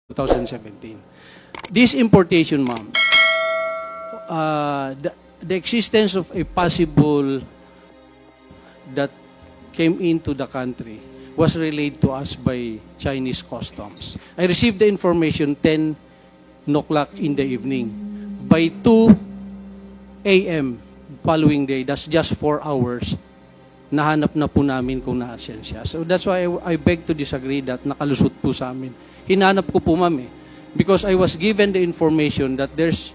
2017. This importation, ma'am, the existence of a possible that came into the country was relayed to us by Chinese customs. I received the information 10 o'clock in the evening. By 2 a.m. following day, that's just 4 hours, nahanap na po namin kung naasen siya. So that's why I beg to disagree that nakalusot po sa amin. Hinanap ko po, ma'am, because I was given the information that there's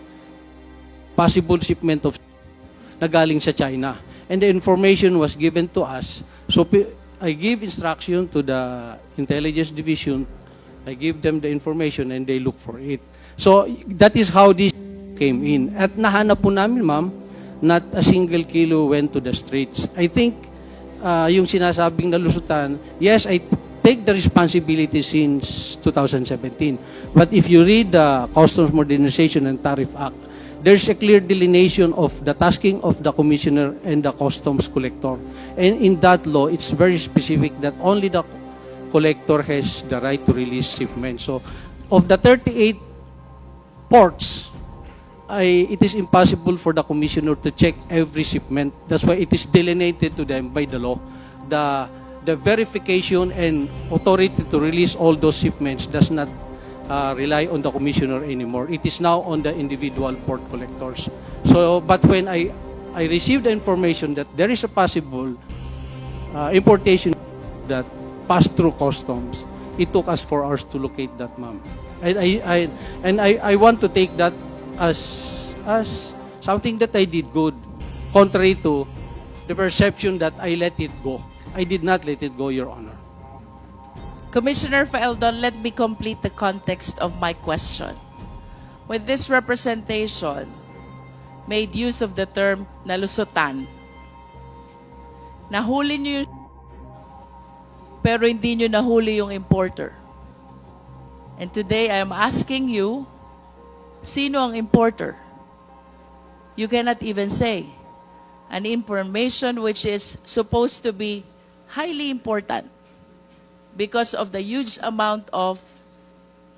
possible shipment of na galing sa China. And the information was given to us. So I give instruction to the intelligence division. I give them the information and they look for it. So that is how this came in. At nahanap po namin, ma'am, not a single kilo went to the streets. I think yung sinasabing nalusutan, yes, I take the responsibility since 2017. But if you read the Customs Modernization and Tariff Act, there's a clear delineation of the tasking of the commissioner and the customs collector. And in that law, it's very specific that only the collector has the right to release shipments. So, of the 38 ports, it is impossible for the commissioner to check every shipment. That's why it is delineated to them by the law. The verification and authority to release all those shipments does not rely on the commissioner anymore. It is now on the individual port collectors. So, but when I received the information that there is a possible importation that passed through customs, it took us 4 hours to locate that, ma'am. I want to take that as something that I did good, contrary to the perception that I let it go. I did not let it go, Your Honor. Commissioner Faeldon, let me complete the context of my question. When this representation made use of the term nalusutan, nahuli niyo pero hindi niyo nahuli yung importer. And today I am asking you, sino ang importer? You cannot even say. An information which is supposed to be highly important because of the huge amount of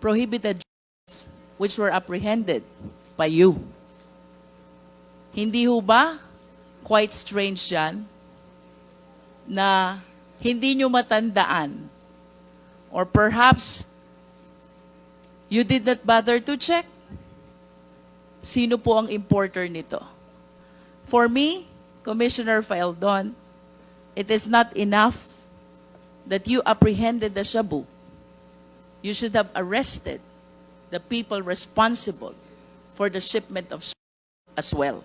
prohibited drugs which were apprehended by you. Hindi ho ba quite strange yan na hindi nyo matandaan or perhaps you did not bother to check sino po ang importer nito? For me, Commissioner Faeldon, it is not enough that you apprehended the shabu. You should have arrested the people responsible for the shipment of shabu as well.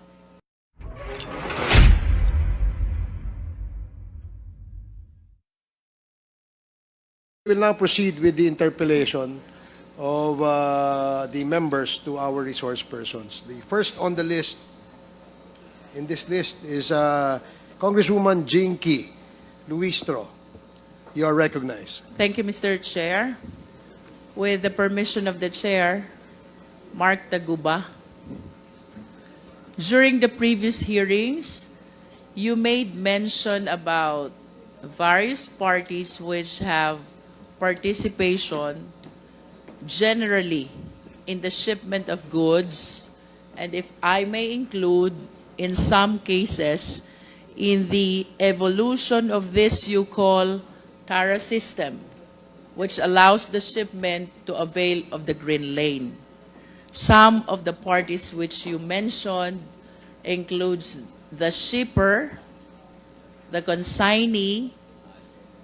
We will now proceed with the interpellation of the members to our resource persons. The first on the list, in this list, is Congresswoman Jinky, Luistro. You are recognized. Thank you, Mr. Chair. With the permission of the Chair, Mark Taguba. During the previous hearings, you made mention about various parties which have participation generally in the shipment of goods, and if I may include, in some cases, in the evolution of this you call TARA system, which allows the shipment to avail of the green lane. Some of the parties which you mentioned includes the shipper, the consignee,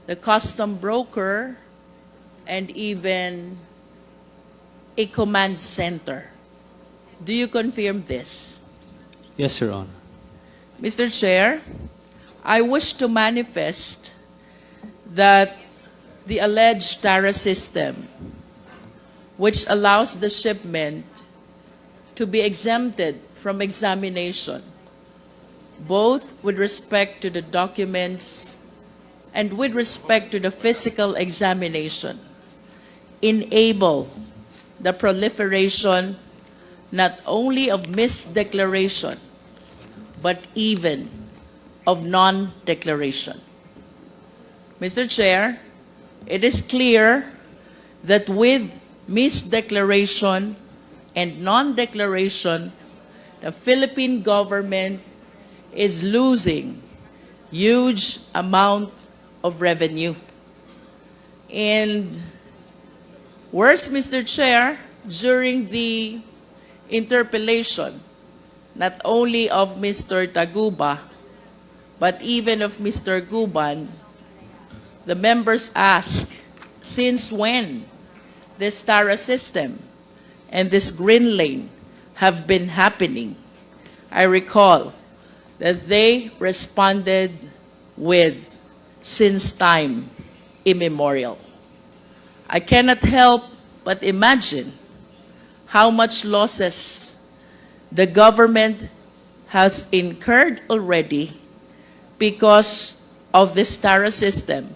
the custom broker, and even a command center. Do you confirm this? Yes, Your Honor. Mr. Chair, I wish to manifest that the alleged TARA system, which allows the shipment to be exempted from examination, both with respect to the documents and with respect to the physical examination, enable the proliferation not only of misdeclaration, but even of non-declaration. Mr. Chair, it is clear that with misdeclaration and non-declaration, the Philippine government is losing huge amount of revenue. And worse, Mr. Chair, during the interpellation, not only of Mr. Taguba, but even of Mr. Guban, the members ask, since when this Sara system and this green lane have been happening? I recall that they responded with, since time immemorial. I cannot help but imagine how much losses the government has incurred already because of this Sara system,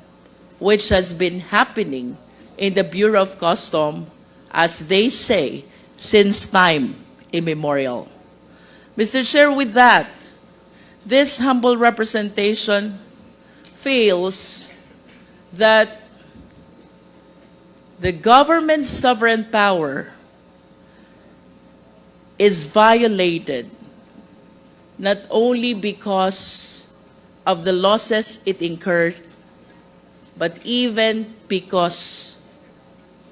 which has been happening in the Bureau of Customs, as they say, since time immemorial. Mr. Chair, with that, this humble representation feels that the government's sovereign power is violated not only because of the losses it incurred, but even because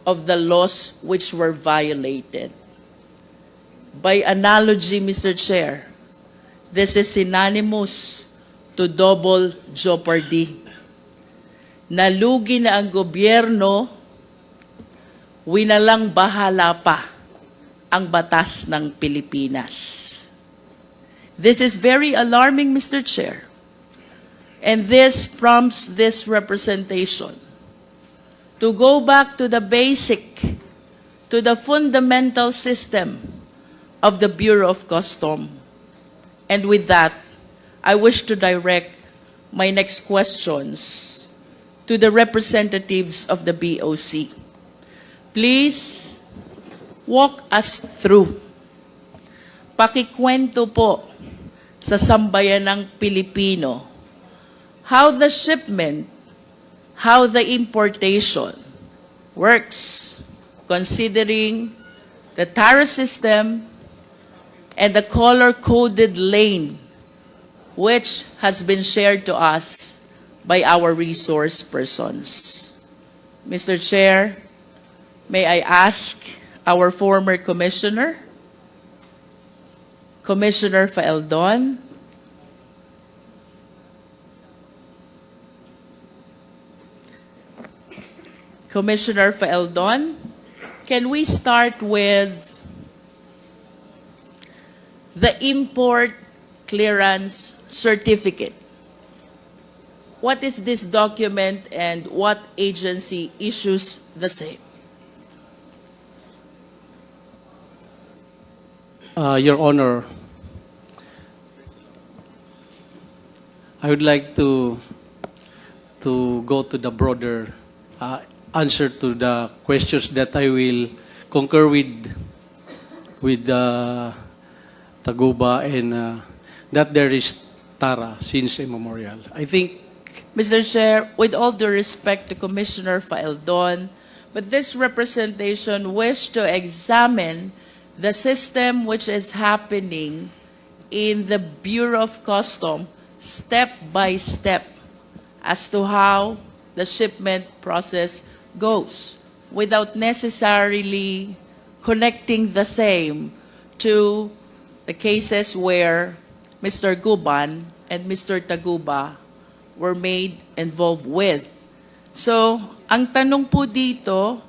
of the laws which were violated. By analogy, Mr. Chair, this is synonymous to double jeopardy. Nalugi na ang gobyerno, winalang bahala pa ang batas ng Pilipinas. This is very alarming, Mr. Chair. And this prompts this representation to go back to the basic, to the fundamental system of the Bureau of Customs. And with that, I wish to direct my next questions to the representatives of the BOC. Please walk us through. Pakikwento po sa sambayanang Pilipino how the shipment, how the importation works, considering the tariff system and the color-coded lane, which has been shared to us by our resource persons. Mr. Chair, may I ask our former commissioner, Commissioner Faeldon, Commissioner Faeldon, can we start with the import clearance certificate? What is this document and what agency issues the same? Your Honor, I would like to go to the broader answer to the questions that I will concur with Taguba and that there is Tara since immemorial. I think, Mr. Chair, with all due respect to Commissioner Faeldon, but this representation wished to examine the system which is happening in the Bureau of Customs step by step as to how the shipment process goes without necessarily connecting the same to the cases where Mr. Guban and Mr. Taguba were made involved with. So, ang tanong po dito,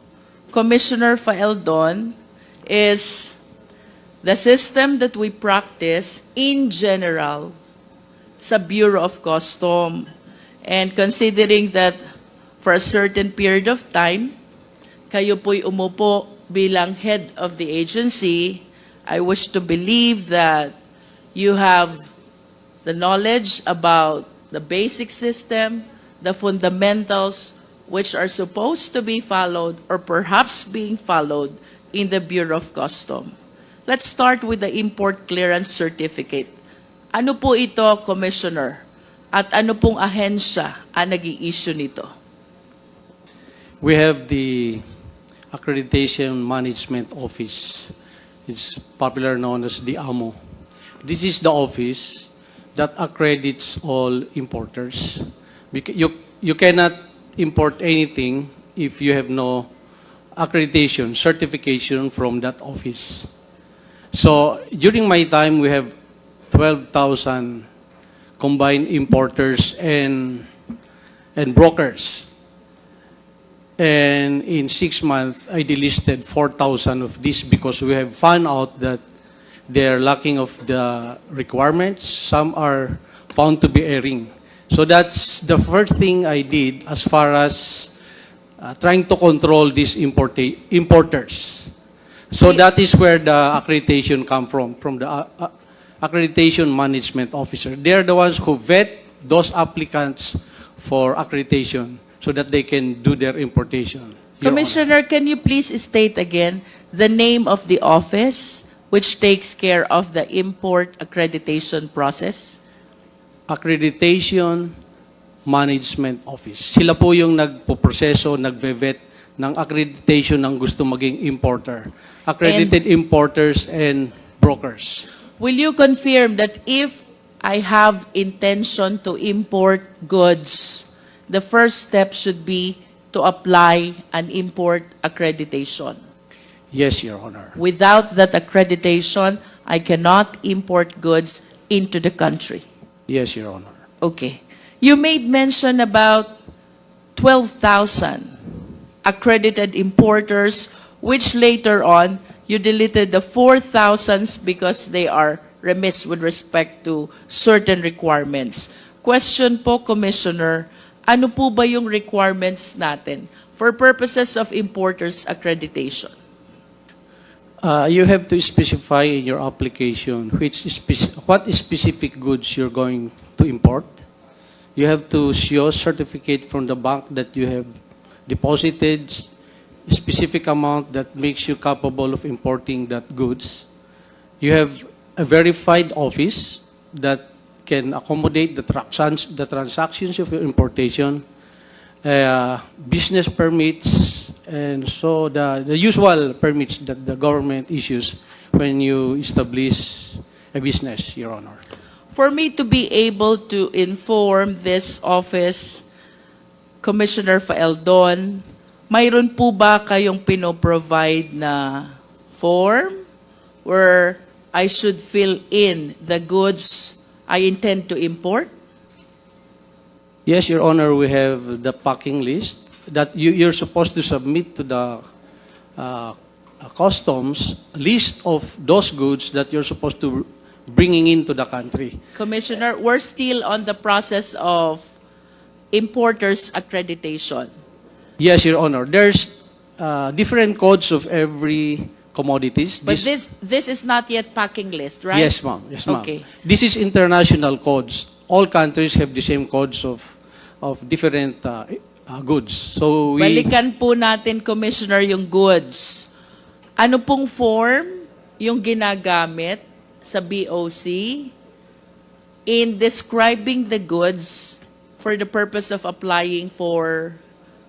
Commissioner Faeldon, is the system that we practice in general sa Bureau of Customs. And considering that for a certain period of time, kayo po'y umupo bilang head of the agency, I wish to believe that you have the knowledge about the basic system, the fundamentals which are supposed to be followed or perhaps being followed in the Bureau of Customs. Let's start with the import clearance certificate. Ano po ito, Commissioner? At ano pong ahensya ang nag-i-issue nito? we have the Accreditation Management Office. It's popular known as the AMO. This is the office that accredits all importers. You cannot import anything if you have no accreditation, certification from that office. So during my time, we have 12,000 combined importers and brokers. And in 6 months, I delisted 4,000 of these because we have found out that they're lacking of the requirements. Some are found to be erring. So that's the first thing I did as far as trying to control these importers. So that is where the accreditation come from the accreditation management officer. They're the ones who vet those applicants for accreditation so that they can do their importation. Your Commissioner, can you please state again the name of the office which takes care of the import accreditation process? Accreditation Management Office. Sila po yung nagpo-proseso, nagve-vet ng accreditation ng gusto maging importer. Accredited importers and brokers. Will you confirm that if I have intention to import goods, the first step should be to apply an import accreditation? Yes, Your Honor. Without that accreditation, I cannot import goods into the country. Yes, Your Honor. Okay. You made mention about 12,000 accredited importers, which later on you deleted the 4,000 because they are remiss with respect to certain requirements. Question po, Commissioner, ano po ba yung requirements natin for purposes of importers accreditation? You have to specify in your application what specific goods you're going to import. You have to show certificate from the bank that you have deposited a specific amount that makes you capable of importing that goods. You have a verified office that can accommodate the transactions of your importation, business permits, and so the usual permits that the government issues when you establish a business, Your Honor. For me to be able to inform this office, Commissioner Faeldon, mayroon po ba kayong pinoprovide na form where I should fill in the goods I intend to import? Yes, Your Honor, we have the packing list that you're supposed to submit to the customs list of those goods that you're supposed to bringing into the country. Commissioner, we're still on the process of importers accreditation. Yes, Your Honor. There's different codes of every commodities. But this is not yet packing list, right? Yes, ma'am. Yes, ma'am. Okay. This is international codes. All countries have the same codes of different goods. So we Balikan po natin, Commissioner, yung goods. Ano pong form yung ginagamit sa BOC in describing the goods for the purpose of applying for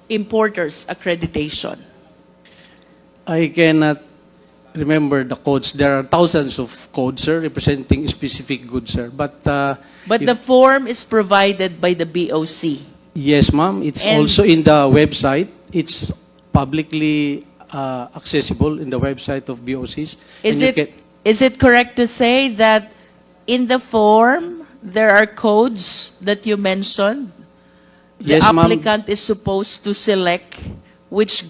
importers accreditation? I cannot remember the codes. There are thousands of codes, sir, representing specific goods, sir. But The form is provided by the BOC. yes, ma'am. It's And- also in the website. It's publicly accessible in the website of BOCs. Is And you is it correct to say that in the form there are codes that you mentioned? The Yes, ma'am. applicant is supposed to select which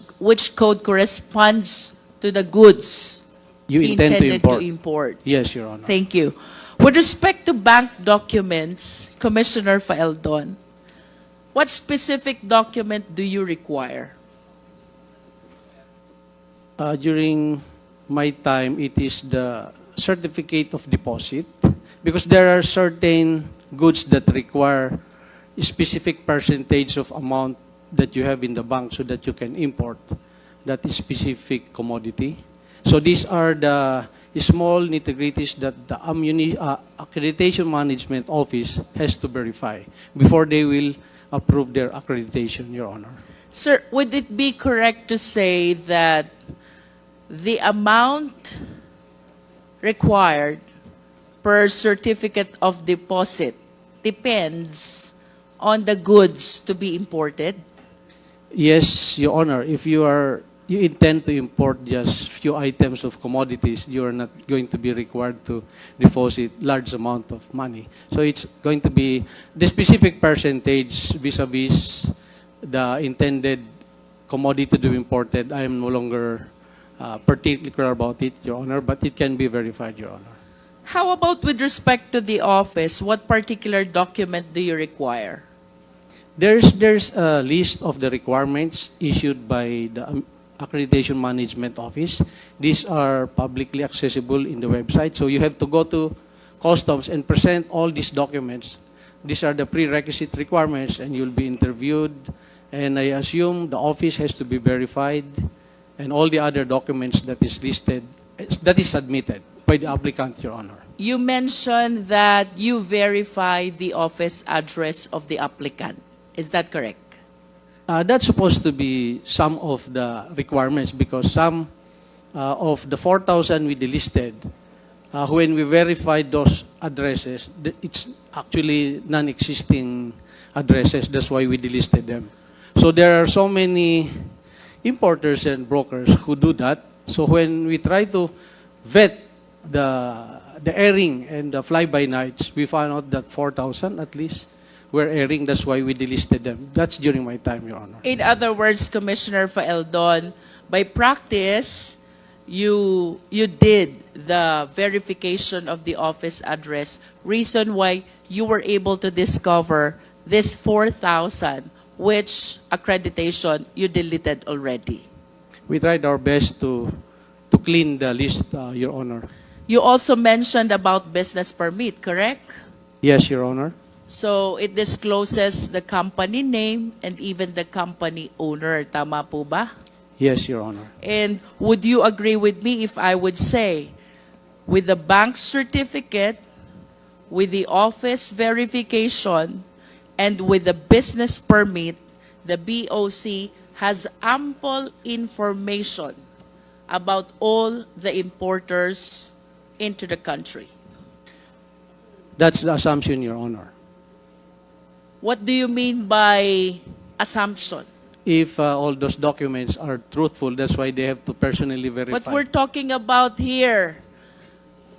code corresponds to the goods You he intend to intended import. Yes, Your Honor. Thank you. With respect to bank documents, Commissioner Faeldon, what specific document do you require? During my time, it is the certificate of deposit because there are certain goods that require a specific percentage of amount that you have in the bank so that you can import that specific commodity. So these are the small nitty-gritties that the Accreditation Management Office has to verify before they will approve their accreditation, Your Honor. Sir, would it be correct to say that the amount required per certificate of deposit depends on the goods to be imported? Yes, Your Honor. If you intend to import just few items of commodities, you are not going to be required to deposit large amount of money. So it's going to be the specific percentage vis-a-vis the intended commodity to be imported. I am no longer particular about it, Your Honor, but it can be verified, Your Honor. How about with respect to the office? What particular document do you require? There's a list of the requirements issued by the Accreditation Management Office. These are publicly accessible in the website. So you have to go to Customs and present all these documents. These are the prerequisite requirements, and you'll be interviewed. And I assume the office has to be verified, and all the other documents that is listed, that is submitted by the applicant, Your Honor. You mentioned that you verify the office address of the applicant. Is that correct? That's supposed to be some of the requirements because some of the 4,000 we delisted, when we verified those addresses, it's actually non-existing addresses. That's why we delisted them. So there are so many importers and brokers who do that. So when we try to vet the airing and the fly-by-nights, we found out that 4,000 at least were airing. That's why we delisted them. That's during my time, Your Honor. In other words, Commissioner Faeldon, by practice, you did the verification of the office address. Reason why you were able to discover this 4,000, which accreditation you deleted already. We tried our best to clean the list, Your Honor. You also mentioned about business permit, correct? Yes, Your Honor. So it discloses the company name and even the company owner. Tama po ba? Yes, Your Honor. And would you agree with me if I would say, with the bank certificate, with the office verification, and with the business permit, the BOC has ample information about all the importers into the country? That's the assumption, Your Honor. What do you mean by assumption? If all those documents are truthful, that's why they have to personally verify. What we're talking about here,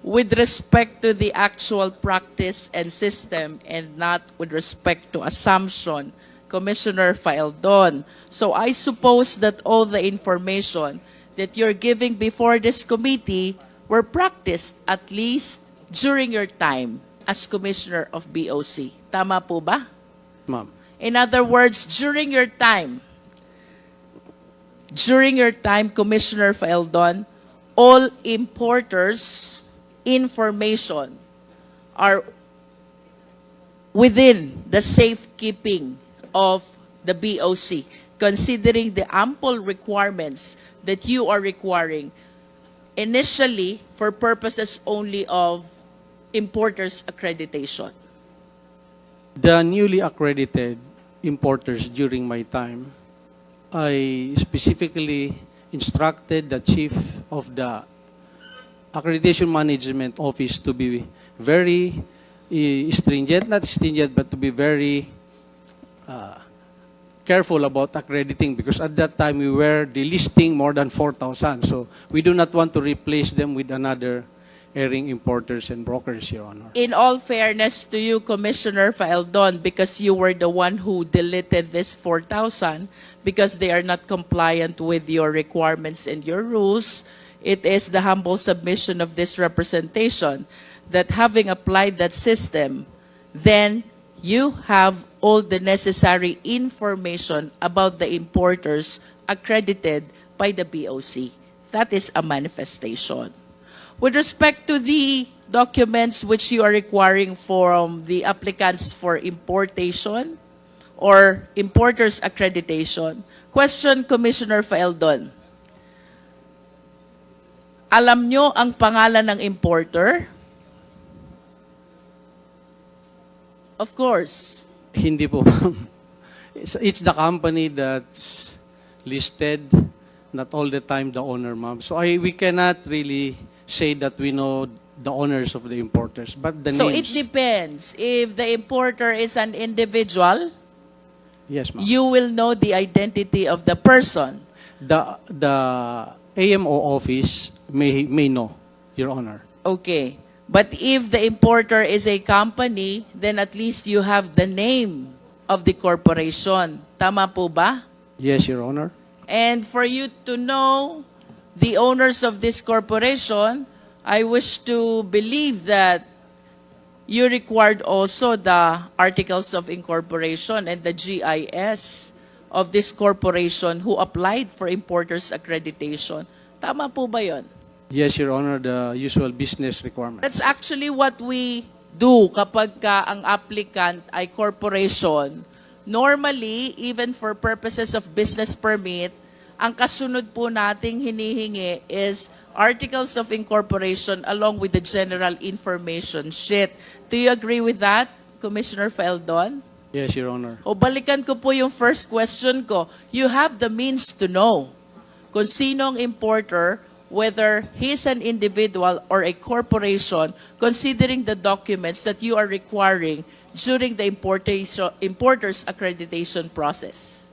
with respect to the actual practice and system and not with respect to assumption, Commissioner Faeldon. So I suppose that all the information that you're giving before this committee were practiced at least during your time as Commissioner of BOC. Tama po ba? Ma'am. In other words, during your time, Commissioner Faeldon, all importers' information are within the safekeeping of the BOC, considering the ample requirements that you are requiring initially for purposes only of importers' accreditation. The newly accredited importers during my time, I specifically instructed the chief of the Accreditation Management Office to be very stringent, not stringent, but to be very careful about accrediting, because at that time we were delisting more than 4,000. So we do not want to replace them with another airing importers and brokers, Your Honor. In all fairness to you, Commissioner Faeldon, because you were the one who deleted this 4,000 because they are not compliant with your requirements and your rules, it is the humble submission of this representation that having applied that system, then you have all the necessary information about the importers accredited by the BOC. That is a manifestation. With respect to the documents which you are requiring from the applicants for importation or importers accreditation, question, Commissioner Faeldon. Alam nyo ang pangalan ng importer? Of course. Hindi po, ma'am. It's the company that's listed, not all the time the owner, ma'am. So we cannot really say that we know the owners of the importers, but the So it names. depends. If the importer is an individual, Yes, ma'am. you will know the identity of the person. The AMO office may know, Your Honor. Okay. But if the importer is a company, then at least you have the name of the corporation. Tama po ba? Yes, Your Honor. And for you to know the owners of this corporation, I wish to believe that you required also the articles of incorporation and the GIS of this corporation who applied for importers accreditation. Tama po ba yun? Yes, Your Honor, the usual business requirement. That's actually what we do kapag ka ang applicant ay corporation. Normally, even for purposes of business permit, ang kasunod po nating hinihingi is articles of incorporation along with the general information sheet. Do you agree with that, Commissioner Faeldon? Yes, Your Honor. O balikan ko po yung first question ko. You have the means to know kung sinong importer, whether he's an individual or a corporation, considering the documents that you are requiring during the importer's accreditation process.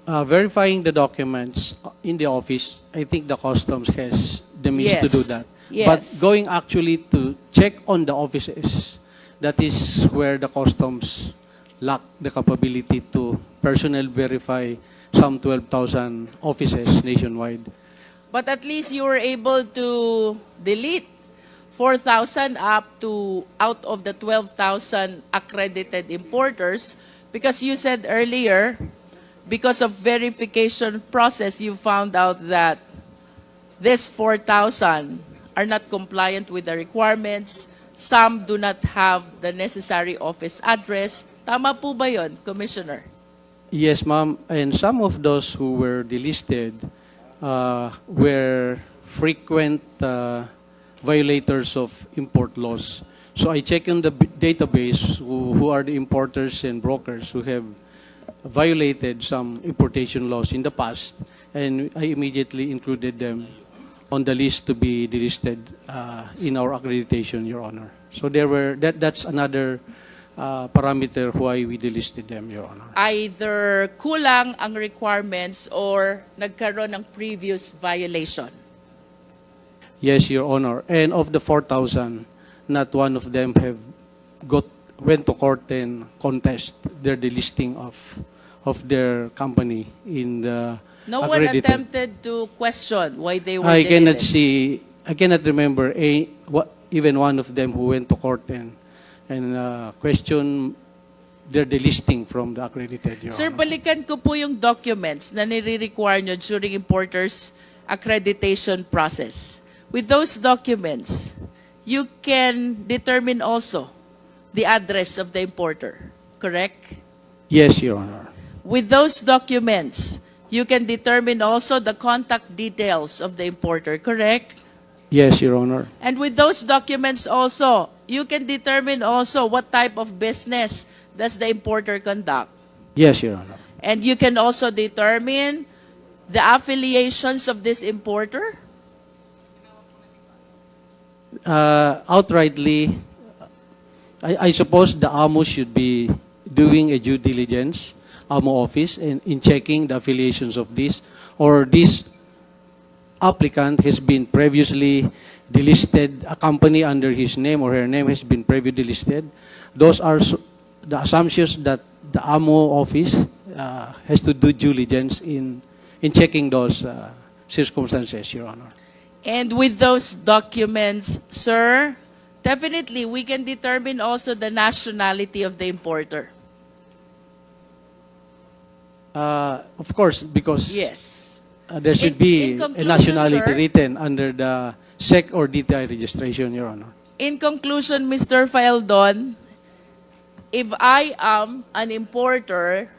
Verifying the documents in the office, I think the customs has the means to do Yes. that. Yes. But going actually to check on the offices, that is where the customs lack the capability to personally verify some 12,000 offices nationwide. But at least you were able to delete 4,000 out of the 12,000 accredited importers because you said earlier, because of verification process, you found out that this 4,000 are not compliant with the requirements. Some do not have the necessary office address. Tama po ba yun, Commissioner? Yes, ma'am. And some of those who were delisted were frequent violators of import laws. So I check in the database who are the importers and brokers who have violated some importation laws in the past, and I immediately included them on the list to be delisted in our accreditation, Your Honor. So that's another parameter why we delisted them, Your Honor. Either kulang ang requirements or nagkaroon ng previous violation. Yes, Your Honor. And of the 4,000, not one of them went to court and contest their delisting of their company in the No one accredited. attempted to question why they were I cannot deleted. I cannot remember even one of them who went to court and question their delisting from the accredited, Your Sir, Honor. balikan ko po yung documents na nire-require nyo during importers accreditation process. With those documents, you can determine also the address of the importer, correct? Yes, Your Honor. With those documents, you can determine also the contact details of the importer, correct? Yes, Your Honor. And with those documents also, you can determine also what type of business does the importer conduct. Yes, Your Honor. And you can also determine the affiliations of this importer. Outrightly, I suppose the AMO should be doing a due diligence, AMO office, in checking the affiliations of this, or this applicant has been previously delisted, a company under his name or her name has been previously delisted. Those are the assumptions that the AMO office has to do due diligence in checking those circumstances, Your Honor. And with those documents, sir, definitely we can determine also the nationality of the importer. Of course, because Yes. there should be In a conclusion, nationality sir, written under the SEC or DTI registration, Your Honor. In conclusion, Mr. Faeldon, if I am an importer,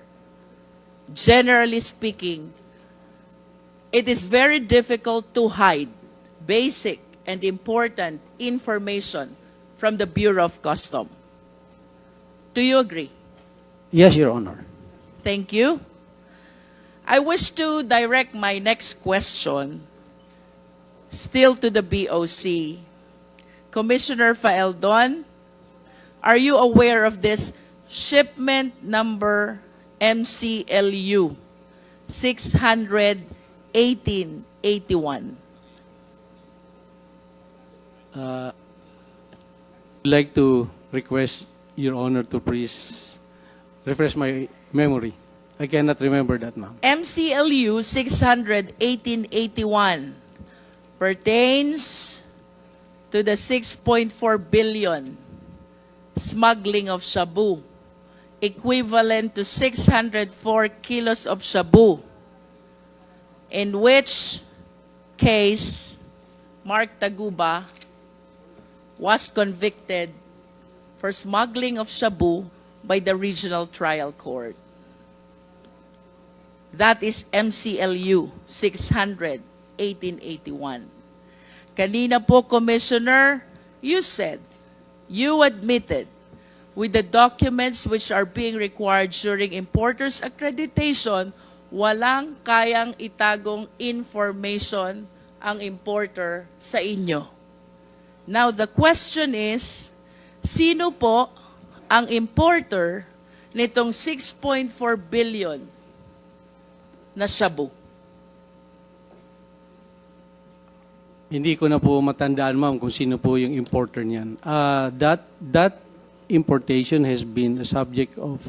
generally speaking, it is very difficult to hide basic and important information from the Bureau of Customs. Do you agree? Yes, Your Honor. Thank you. I wish to direct my next question still to the BOC. Commissioner Faeldon, are you aware of this shipment number MCLU 61881? I'd like to request Your Honor to please refresh my memory. I cannot remember that, ma'am. MCLU 61881 pertains to the 6.4 billion smuggling of shabu, equivalent to 604 kilos of shabu, in which case Mark Taguba was convicted for smuggling of shabu by the regional trial court. That is MCLU 61881. Kanina po, Commissioner, you said, you admitted with the documents which are being required during importer's accreditation, walang kayang itagong information ang importer sa inyo. Now, the question is, sino po ang importer nitong 6.4 billion na shabu? Hindi ko na po matandaan, ma'am, kung sino po yung importer niyan. That importation has been a subject of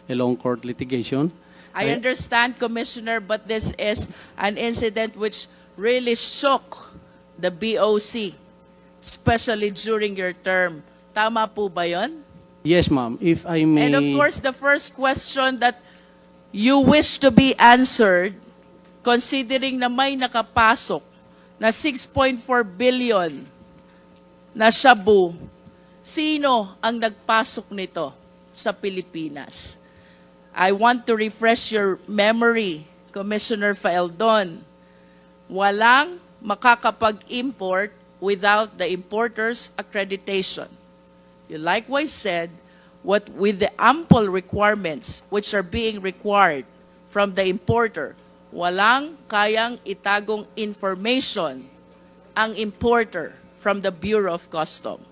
a long court litigation. I understand, Commissioner, but this is an incident which really shook the BOC, especially during your term. Tama po ba yun? Yes, ma'am. If I may... And of course, the first question that you wish to be answered, considering na may nakapasok na 6.4 billion na shabu, sino ang nagpasok nito sa Pilipinas? I want to refresh your memory, Commissioner Faeldon. Walang makakapag-import without the importer's accreditation. You likewise said, what with the ample requirements which are being required from the importer, walang kayang itagong information ang importer from the Bureau of Customs.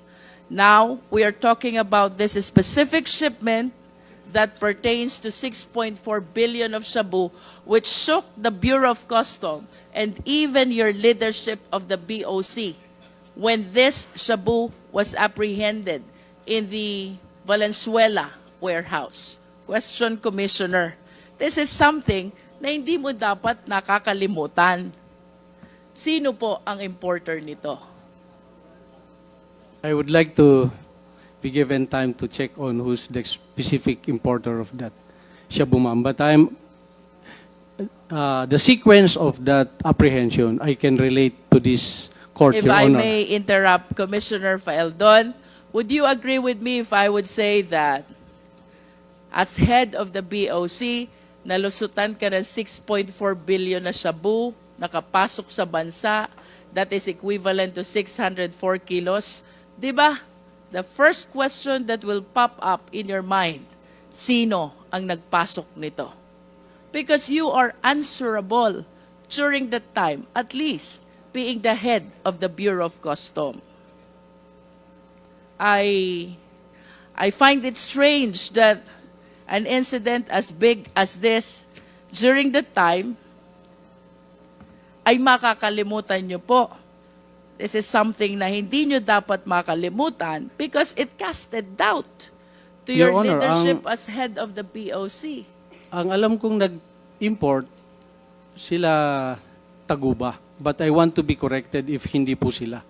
Now, we are talking about this specific shipment that pertains to 6.4 billion of shabu, which shook the Bureau of Customs and even your leadership of the BOC when this shabu was apprehended in the Valenzuela warehouse. Question, Commissioner. This is something na hindi mo dapat nakakalimutan. Sino po ang importer nito? I would like to be given time to check on who's the specific importer of that shabu, ma'am. But the sequence of that apprehension, I can relate to this court, If Your I Honor. may interrupt, Commissioner Faeldon, would you agree with me if I would say that as head of the BOC, nalusutan ka ng 6.4 billion na shabu, nakapasok sa bansa, that is equivalent to 604 kilos. Diba? The first question that will pop up in your mind, sino ang nagpasok nito? Because you are answerable during that time, at least being the head of the Bureau of Customs. I find it strange that an incident as big as this during the time ay makakalimutan nyo po. This is something na hindi nyo dapat makalimutan because it casted doubt to your Your Honor, leadership as head of the BOC. Ang alam kong nag-import, sila Taguba. But I want to be corrected if hindi po sila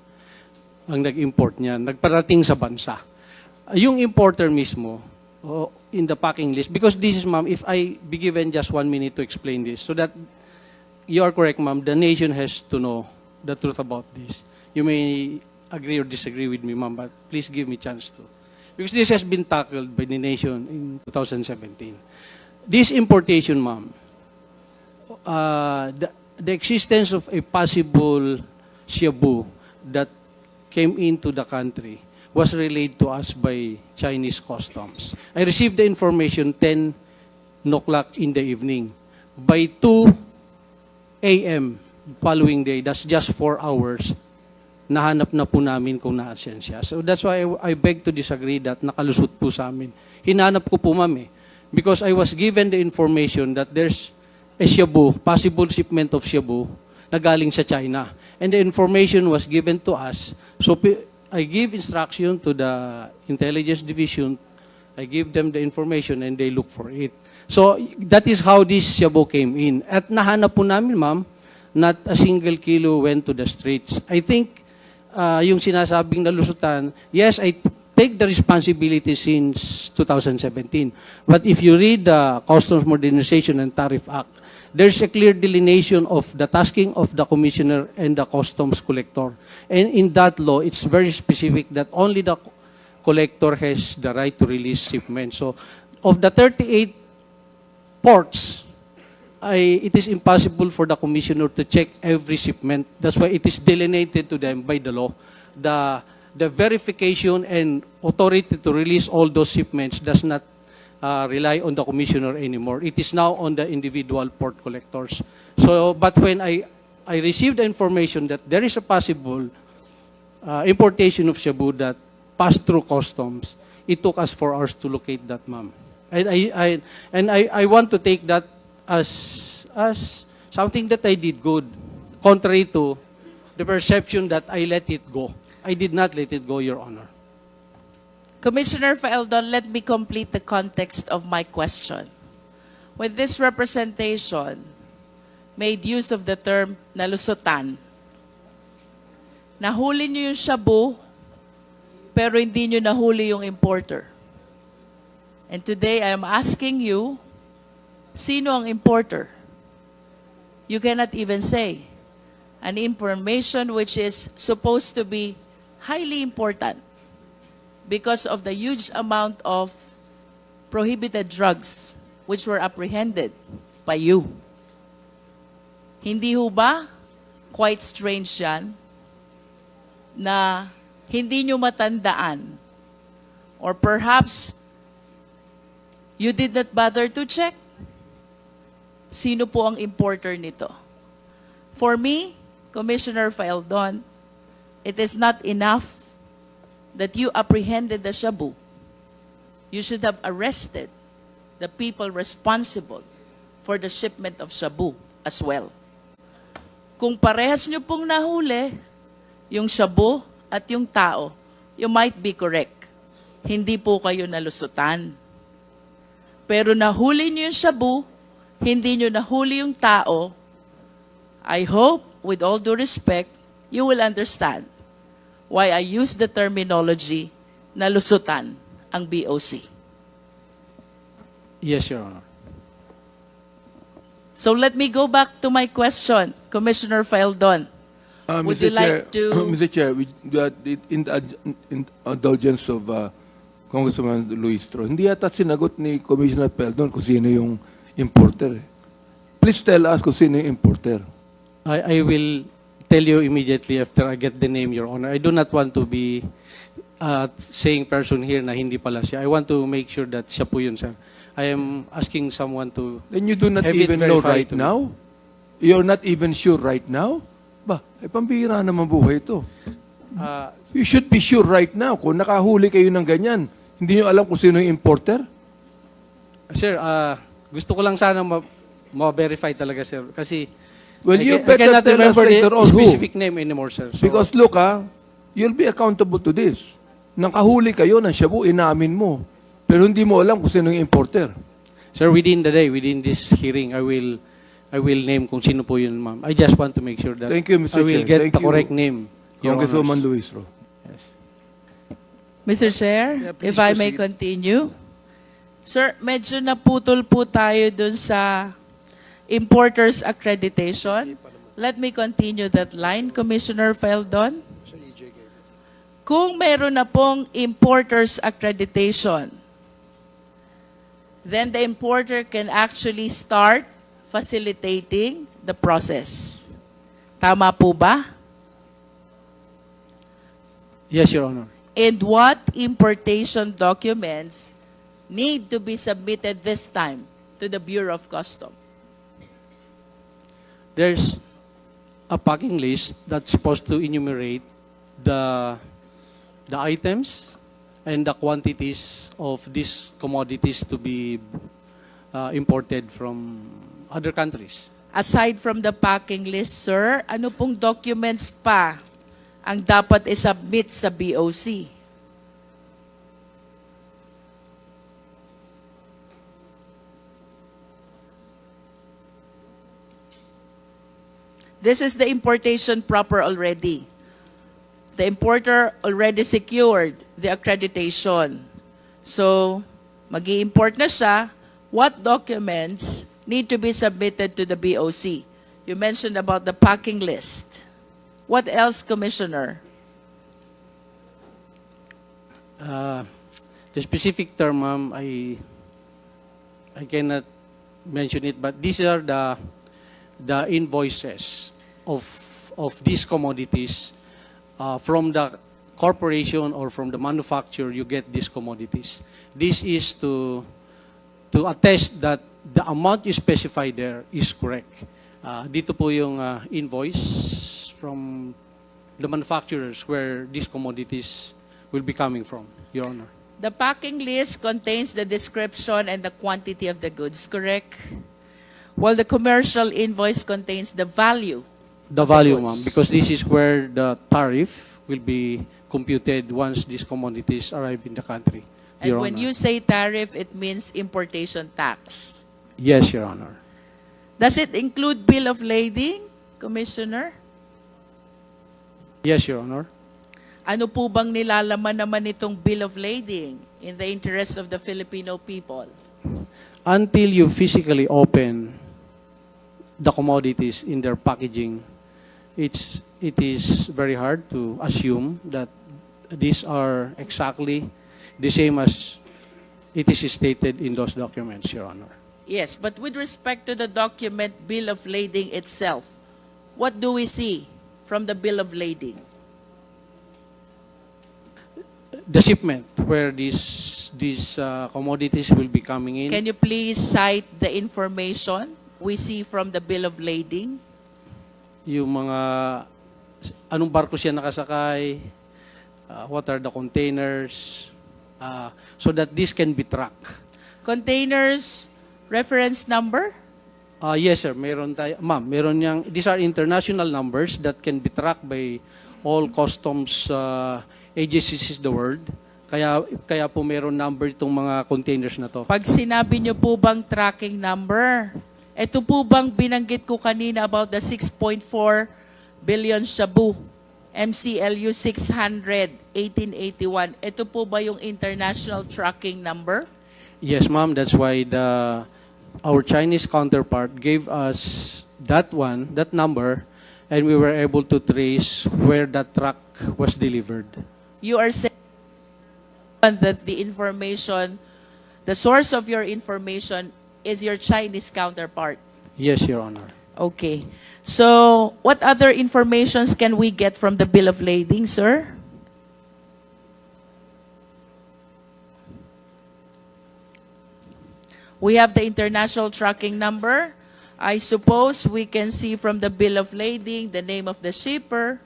ang nag-import niyan. Nagparating sa bansa. Yung importer mismo, in the packing list, because this is, ma'am, if I be given just 1 minute to explain this, so that you are correct, ma'am, the nation has to know the truth about this. You may agree or disagree with me, ma'am, but please give me a chance to. Because this has been tackled by the nation in 2017. This importation, ma'am, the existence of a possible shabu that came into the country was relayed to us by Chinese customs. I received the information 10 o'clock in the evening. By 2 a.m. following day, that's just 4 hours, nahanap na po namin kung naasen siya. So that's why I beg to disagree that nakalusot po sa amin. Hinanap ko po, ma'am, because I was given the information that there's a shabu, possible shipment of shabu, na galing sa China. And the information was given to us. So I give instruction to the intelligence division. I give them the information and they look for it. So that is how this shabu came in. At nahanap po namin, ma'am, not a single kilo went to the streets. I think yung sinasabing nalusutan, yes, I take the responsibility since 2017. But if you read the Customs Modernization and Tariff Act, there's a clear delineation of the tasking of the commissioner and the customs collector. And in that law, it's very specific that only the collector has the right to release shipments. So of the 38 ports, it is impossible for the commissioner to check every shipment. That's why it is delineated to them by the law. The verification and authority to release all those shipments does not rely on the commissioner anymore. It is now on the individual port collectors. So, but when I received the information that there is a possible importation of shabu that passed through customs, it took us 4 hours to locate that, ma'am. And I want to take that as something that I did good, contrary to the perception that I let it go. I did not let it go, Your Honor. Commissioner Faeldon, let me complete the context of my question. When this representation made use of the term nalusutan, nahuli niyo yung shabu, pero hindi niyo nahuli yung importer. And today, I am asking you, sino ang importer? You cannot even say. An information which is supposed to be highly important because of the huge amount of prohibited drugs which were apprehended by you. Hindi ho ba quite strange yan na hindi nyo matandaan or perhaps you did not bother to check sino po ang importer nito? For me, Commissioner Faeldon, it is not enough that you apprehended the shabu. You should have arrested the people responsible for the shipment of shabu as well. Kung parehas nyo pong nahuli, yung shabu at yung tao, you might be correct. Hindi po kayo nalusutan. Pero nahuli nyo yung shabu, hindi nyo nahuli yung tao, I hope, with all due respect, you will understand why I use the terminology nalusutan ang BOC. Yes, Your Honor. So let me go back to my question, Commissioner Faeldon. Would you like to... Mr. Chair, in the indulgence of Congressman Luistro, hindi yata sinagot ni Commissioner Faeldon kung sino yung importer. Please tell us kung sino yung importer. I will tell you immediately after I get the name, Your Honor. I do not want to be saying person here na hindi pala siya. I want to make sure that siya po yun, sir. I am asking someone to... Then you do not have it even know verified right to me. now? You're not even sure right now? Ba, pambihira naman buhay ito. You should be sure right now. Kung nakahuli kayo ng ganyan, hindi nyo alam kung sino yung importer? Sir, gusto ko lang sana ma-verify talaga, sir. Kasi Well, you I better cannot tell us remember later the on who. specific name anymore, sir. So, Because look, you'll be accountable to this. Nakahuli kayo ng shabu, inamin mo. Pero hindi mo alam kung sino yung importer. sir, within the day, within this hearing, I will name kung sino po yun, ma'am. I just want to make sure that Thank you, Mr. I will Chair. get Thank the you, correct name, Your Congresswoman Honors. Luistro. Yes. Mr. Chair, Yeah, please if I may proceed. continue. Sir, medyo naputol po tayo dun sa importers accreditation. Let me continue that line, Commissioner Faeldon. Kung meron na pong importers accreditation, then the importer can actually start facilitating the process. Tama po ba? Yes, Your Honor. And what importation documents need to be submitted this time to the Bureau of Customs? There's a packing list that's supposed to enumerate the items and the quantities of these commodities to be imported from other countries. Aside from the packing list, sir, ano pong documents pa ang dapat isubmit sa BOC? This is the importation proper already. The importer already secured the accreditation. So, mag-i-import na siya. What documents need to be submitted to the BOC? You mentioned about the packing list. What else, Commissioner? The specific term, ma'am, I cannot mention it, but these are the invoices of these commodities from the corporation or from the manufacturer. You get these commodities. This is to attest that the amount you specify there is correct. Dito po yung invoice from the manufacturers where these commodities will be coming from, Your Honor. The packing list contains the description and the quantity of the goods, correct? While the commercial invoice contains the value. The of value, goods. ma'am, because this is where the tariff will be computed once these commodities arrive in the country, And Your when Honor. you say tariff, it means importation tax. Yes, Your Honor. Does it include bill of lading, Commissioner? Yes, Your Honor. Ano po bang nilalaman naman itong bill of lading in the interest of the Filipino people? Until you physically open the commodities in their packaging, it is very hard to assume that these are exactly the same as it is stated in those documents, Your Honor. Yes, but with respect to the document bill of lading itself, what do we see from the bill of lading? The shipment where these commodities will be coming in. Can you please cite the information we see from the bill of lading? Yung mga anong barko siya nakasakay, what are the containers, so that this can be tracked. Containers reference number? Yes, sir. Meron tayo. Ma'am, meron niyang, these are international numbers that can be tracked by all customs agencies in the world. Kaya po meron number itong mga containers na to. Pag sinabi niyo po bang tracking number, ito po bang binanggit ko kanina about the 6.4 billion shabu, MCLU 600, 1881, ito po ba yung international tracking number? Yes, ma'am. That's why our Chinese counterpart gave us that number, and we were able to trace where that truck was delivered. You are saying that the information, the source of your information is your Chinese counterpart. Yes, Your Honor. Okay. So, what other informations can we get from the bill of lading, sir? We have the international tracking number. I suppose we can see from the bill of lading the name of the shipper,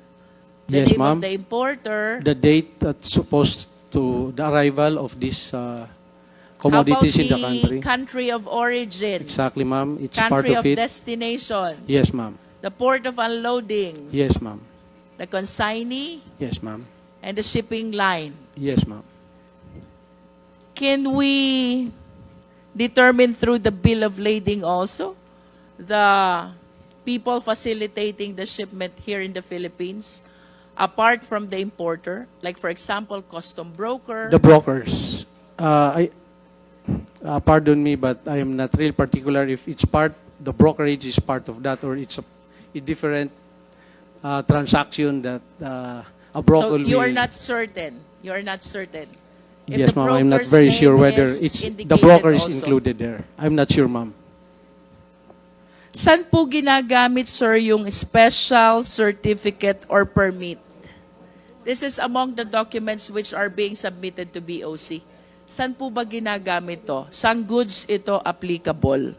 the Yes, name ma'am. of the importer. The date that's supposed to the arrival of these commodities in the How country. about the country of origin, Exactly, ma'am. It's part country of of it. destination, Yes, ma'am. the port of unloading, Yes, ma'am. the consignee, Yes, ma'am. and the shipping line? Yes, ma'am. Can we determine through the bill of lading also the people facilitating the shipment here in the Philippines, apart from the importer, like for example, custom broker? The brokers. Pardon me, but I am not real particular if it's the brokerage is part of that, or it's a different transaction that a broker So will you are be. not certain. You are not certain. If Yes, the ma'am. I'm not broker's very name sure whether is it's the indicated broker is also. included there. I'm not sure, ma'am. Saan po ginagamit, sir, yung special certificate or permit This is among the documents which are being submitted to BOC. Saan po ba ginagamit to? Saan goods ito applicable?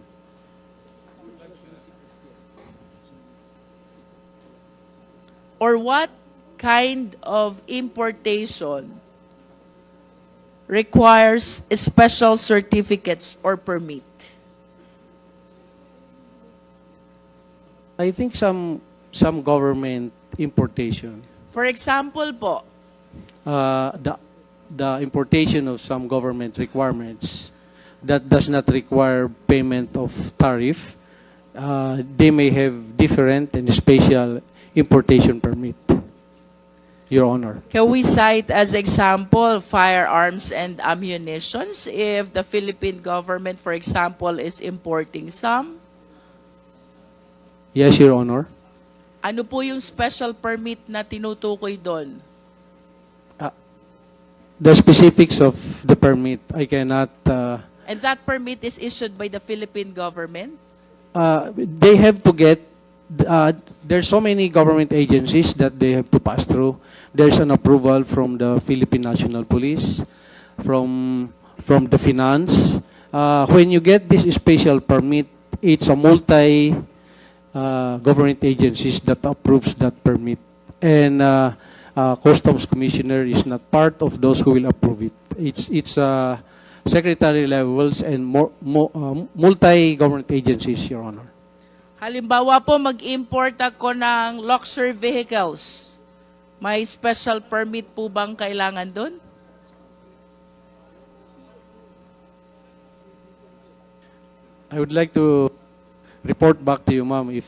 Or what kind of importation requires special certificates or permit? I think some government importation, For example po, the importation of some government requirements that does not require payment of tariff, they may have different and special importation permit, Your Honor. can we cite as example firearms and ammunitions if the Philippine government, for example, is importing some? Yes, Your Honor. Ano po yung special permit na tinutukoy doon? The specifics of the permit, I cannot. And that permit is issued by the Philippine government? They have to get. There's so many government agencies that they have to pass through. There's an approval from the Philippine National Police, from the finance. When you get this special permit, it's a government agencies that approves that permit, and Customs Commissioner is not part of those who will approve it. It's secretary levels and multi-government agencies, Your Honor. Halimbawa po, mag-import ako ng luxury vehicles. May special permit po bang kailangan doon? I would like to report back to you, ma'am, if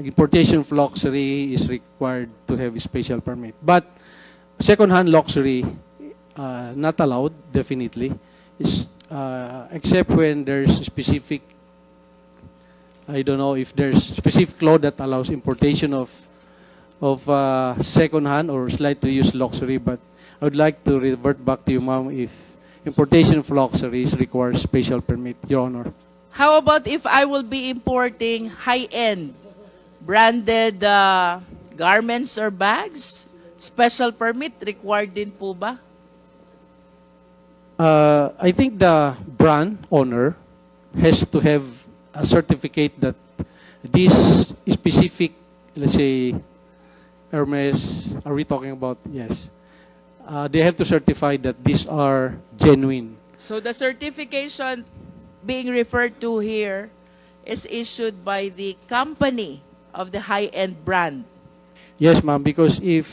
importation of luxury is required to have a special permit. But second-hand luxury, not allowed, definitely, is, except when there's specific, I don't know if there's specific law that allows importation of second-hand or slightly used luxury, but I would like to revert back to you, ma'am, if importation of luxuries requires special permit, Your Honor. How about if I will be importing high-end branded garments or bags? Special permit required din po ba? I think the brand owner has to have a certificate that this specific, let's say, Hermes, are we talking about? Yes. They have to certify that these are genuine. So the certification being referred to here is issued by the company of the high-end brand. Yes, ma'am, because if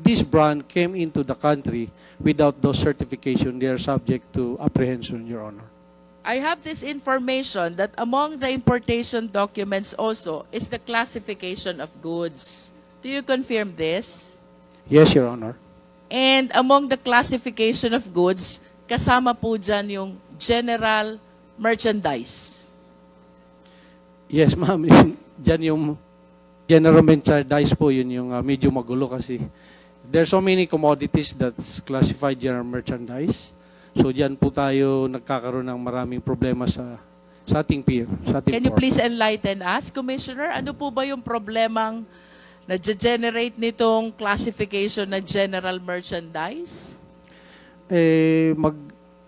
this brand came into the country without those certification, they are subject to apprehension, Your Honor. I have this information that among the importation documents also is the classification of goods. Do you confirm this? Yes, Your Honor. And among the classification of goods, kasama po dyan yung general merchandise. Yes, ma'am. Diyan yung general merchandise po, yun yung medyo magulo kasi there's so many commodities that's classified general merchandise. So diyan po tayo nagkakaroon ng maraming problema sa ating peer, sa ating Can you court. please enlighten us, Commissioner? Ano po ba yung problemang na-generate nitong classification na general merchandise?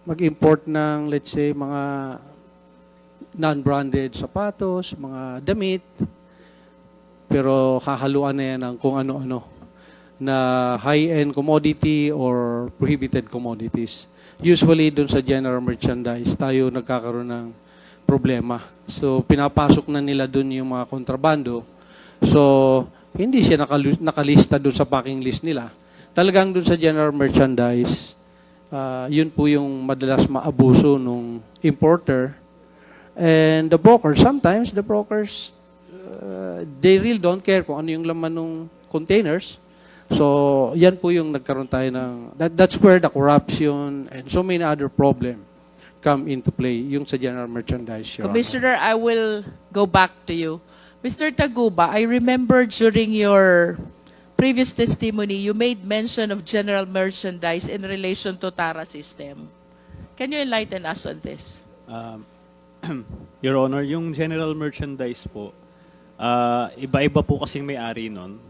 Mag-import ng, let's say, mga non-branded sapatos, mga damit, pero hahaluan na yan ng kung ano-ano na high-end commodity or prohibited commodities. Usually, dun sa general merchandise, tayo nagkakaroon ng problema. So, pinapasok na nila dun yung mga kontrabando. So, hindi siya nakalista dun sa packing list nila. Talagang dun sa general merchandise, yun po yung madalas maabuso nung importer. And the brokers, sometimes the brokers, they really don't care kung ano yung laman ng containers. So, yan po yung nagkaroon tayo ng, that's where the corruption and so many other problems come into play, yung sa general merchandise. Your Commissioner, I will go back to you. Mr. Taguba, I remember during your previous testimony, you made mention of general merchandise in relation to TARA system. Can you enlighten us on this? Your Honor, yung general merchandise po, iba-iba po kasing may-ari nun.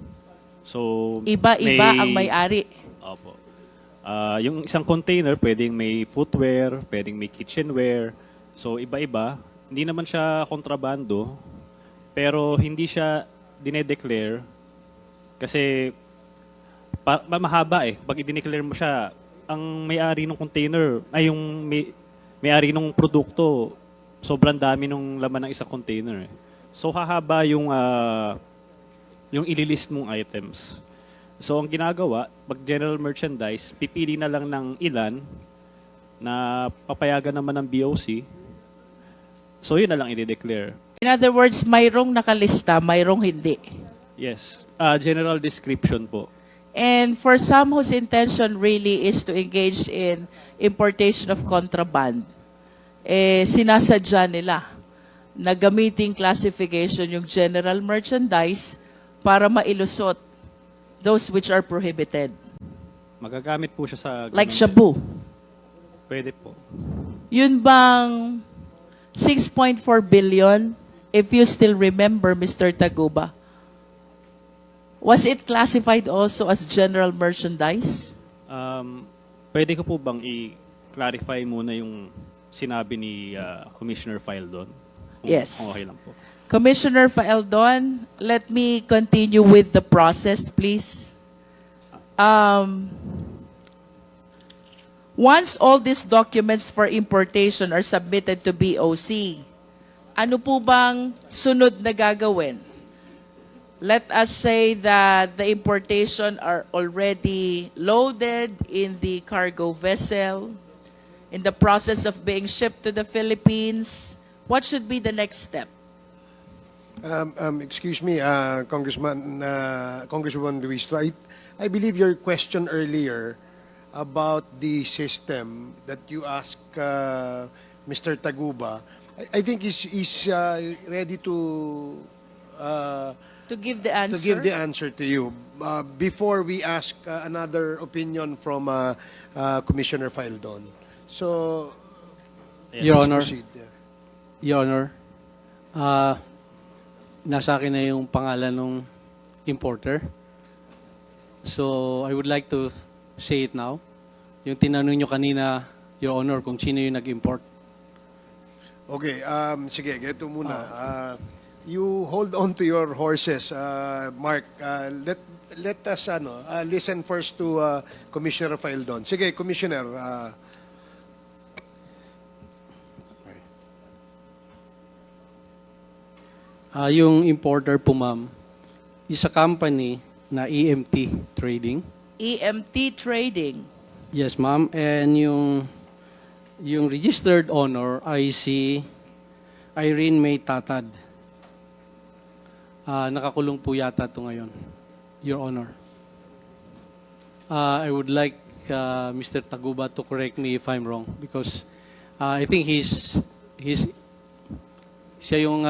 So, Iba-iba ang may-ari. Opo. Yung isang container, pwedeng may footwear, pwedeng may kitchenware. So, iba-iba. Hindi naman siya kontrabando, pero hindi siya dinedeclare kasi mahaba eh. Pag i-declare mo siya, ang may-ari ng container, ay yung may-ari ng produkto, sobrang dami ng laman ng isang container eh. So, hahaba yung ililist mong items. So, ang ginagawa, pag general merchandise, pipili na lang ng ilan na papayagan naman ng BOC. So, yun na lang i-declare. In other words, mayroong nakalista, mayroong hindi. Yes. General description po. And for some whose intention really is to engage in importation of contraband, sinasadya nila na gamiting classification yung general merchandise para mailusot those which are prohibited. Magagamit po siya sa... Like ganun shabu. din. Pwede po. Yun bang 6.4 billion, if you still remember, Mr. Taguba, was it classified also as general merchandise? Pwede ko po bang i-clarify muna yung sinabi ni Commissioner Faeldon? Yes. Okay lang po. Commissioner Faeldon, let me continue with the process, please. Once all these documents for importation are submitted to BOC, ano po bang sunod na gagawin? Let us say that the importation are already loaded in the cargo vessel, in the process of being shipped to the Philippines. What should be the next step? Excuse me, Congresswoman Luistro, I believe your question earlier about the system that you asked Mr. Taguba, I think he's ready to give the answer? to give the answer to you. Before we ask another opinion from Commissioner Faeldon. So, Your please Honor. proceed. Yeah. Your Honor, nasa akin na yung pangalan ng importer. So, I would like to say it now. Yung tinanong nyo kanina, Your Honor, kung sino yung nag-import. Okay, sige, ganito muna. You hold on to your horses, Mark. Let us listen first to Commissioner Faeldon. Sige, Commissioner. Yung importer po, ma'am, is a company na EMT Trading. EMT Trading. Yes, ma'am. And yung registered owner ay si Irene May Tatad. Nakakulong po yata ito ngayon, Your Honor. I would like Mr. Taguba to correct me if I'm wrong because I think siya yung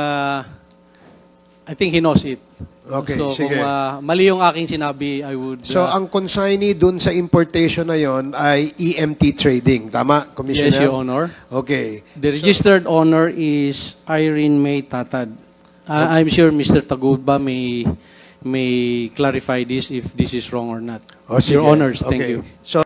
I think he knows it. Okay, so sige. kung mali yung aking sinabi, I would... So, ang consignee dun sa importation na yon ay EMT Trading. Tama, Commissioner? Yes, Your Honor. Okay. The registered owner is Irene May Tatad. I'm sure Mr. Taguba may clarify this if this is wrong or not. Oh, sige. Your Honors, thank Okay. you. So,